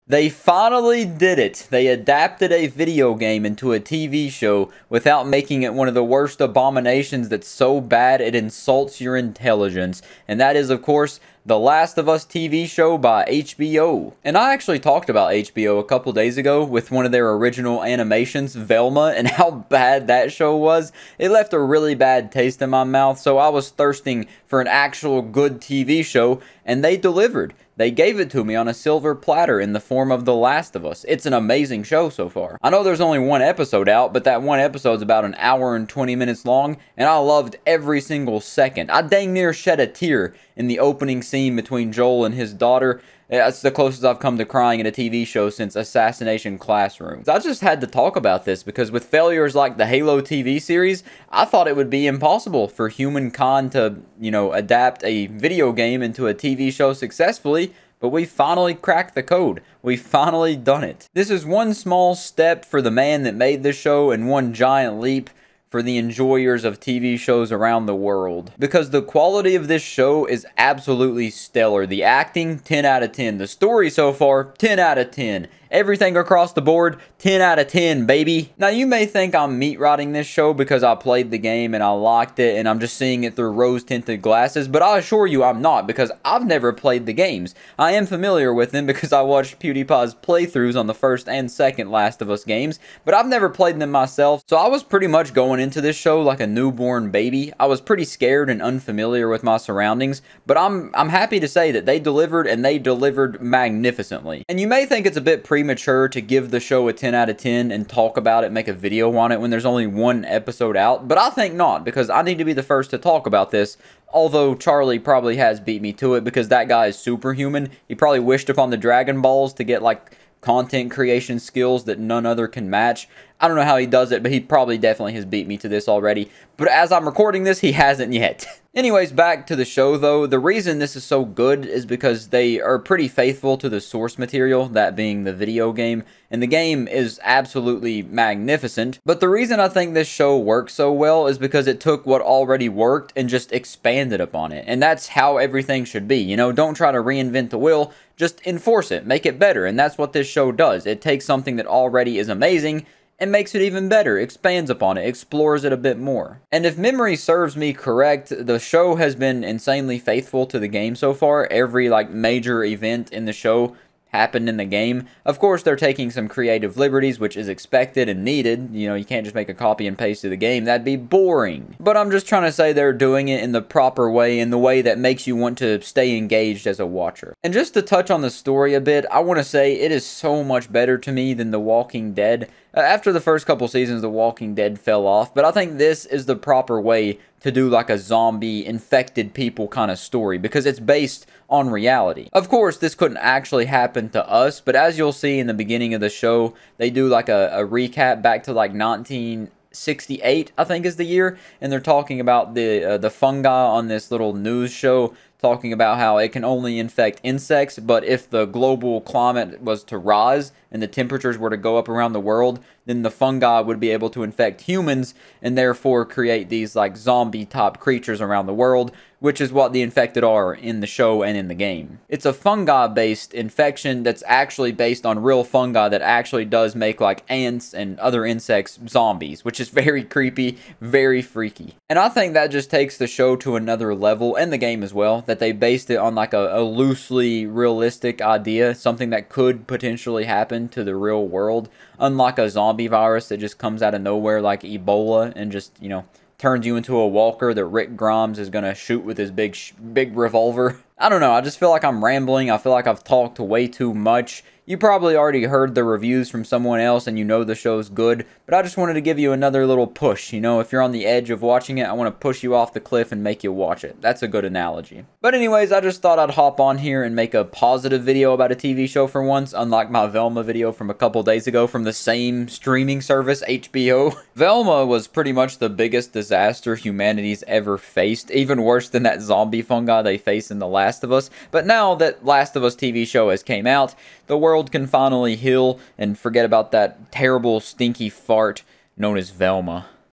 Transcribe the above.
They finally did it. They adapted a video game into a TV show without making it one of the worst abominations that's so bad it insults your intelligence. And that is, of course, The Last of Us TV show by HBO. And I actually talked about HBO a couple days ago with one of their original animations, Velma, and how bad that show was. It left a really bad taste in my mouth, so I was thirsting for an actual good TV show, and they delivered. They gave it to me on a silver platter in the form of The Last of Us. It's an amazing show so far. I know there's only one episode out, but that one episode's about an hour and 20 minutes long, and I loved every single second. I dang near shed a tear in the opening scene between Joel and his daughter. That's the closest I've come to crying in a TV show since Assassination Classroom. I just had to talk about this because with failures like the Halo TV series, I thought it would be impossible for humankind to, adapt a video game into a TV show successfully, but we finally cracked the code. We've finally done it. This is one small step for the man that made this show and one giant leap for the enjoyers of TV shows around the world. Because the quality of this show is absolutely stellar. The acting, 10 out of 10. The story so far, 10 out of 10. Everything across the board, 10 out of 10, baby. Now, you may think I'm meat rotting this show because I played the game and I liked it and I'm just seeing it through rose-tinted glasses, but I assure you I'm not because I've never played the games. I am familiar with them because I watched PewDiePie's playthroughs on the first and second Last of Us games, but I've never played them myself, so I was pretty much going into this show like a newborn baby. I was pretty scared and unfamiliar with my surroundings, but I'm happy to say that they delivered, and they delivered magnificently. And you may think it's a bit premature to give the show a 10 out of 10 and talk about it, make a video on it when there's only one episode out, but I think not, because I need to be the first to talk about this, although Charlie probably has beat me to it because that guy is superhuman. He probably wished upon the Dragon Balls to get like content creation skills that none other can match. I don't know how he does it, but he probably definitely has beat me to this already. But as I'm recording this, he hasn't yet. Anyways, back to the show though. The reason this is so good is because they are pretty faithful to the source material, that being the video game. And the game is absolutely magnificent. But the reason I think this show works so well is because it took what already worked and just expanded upon it. And that's how everything should be. Don't try to reinvent the wheel. Just enforce it. Make it better. And that's what this show does. It takes something that already is amazing and makes it even better, expands upon it, explores it a bit more. And if memory serves me correct, the show has been insanely faithful to the game so far. Every major event in the show happened in the game. Of course, they're taking some creative liberties, which is expected and needed. You can't just make a copy and paste of the game. That'd be boring. But I'm just trying to say they're doing it in the proper way, in the way that makes you want to stay engaged as a watcher. And just to touch on the story a bit, I want to say it is so much better to me than The Walking Dead. After the first couple seasons, The Walking Dead fell off, but I think this is the proper way to do like a zombie infected people kind of story because it's based on reality. Of course, this couldn't actually happen to us, but as you'll see in the beginning of the show, they do like a recap back to like 1968, I think is the year, and they're talking about the fungi on this little news show, talking about how it can only infect insects, but if the global climate was to rise and the temperatures were to go up around the world, then the fungi would be able to infect humans and therefore create these like zombie type creatures around the world, which is what the infected are in the show and in the game. It's a fungi based infection that's actually based on real fungi that actually does make like ants and other insects zombies, which is very creepy, very freaky. And I think that just takes the show to another level, and the game as well, that they based it on like a loosely realistic idea, something that could potentially happen to the real world, unlike a zombie virus that just comes out of nowhere like Ebola and just, turns you into a walker that Rick Grimes is going to shoot with his big revolver. I don't know, I just feel like I'm rambling. I feel like I've talked way too much. You probably already heard the reviews from someone else and you know the show's good, but I just wanted to give you another little push. If you're on the edge of watching it, I want to push you off the cliff and make you watch it. That's a good analogy. But anyways, I just thought I'd hop on here and make a positive video about a TV show for once, unlike my Velma video from a couple days ago from the same streaming service, HBO. Velma was pretty much the biggest disaster humanity's ever faced, even worse than that zombie fungi they face in The Last of Us. But now that Last of Us TV show has came out, the world can finally heal and forget about that terrible, stinky fart known as Velma.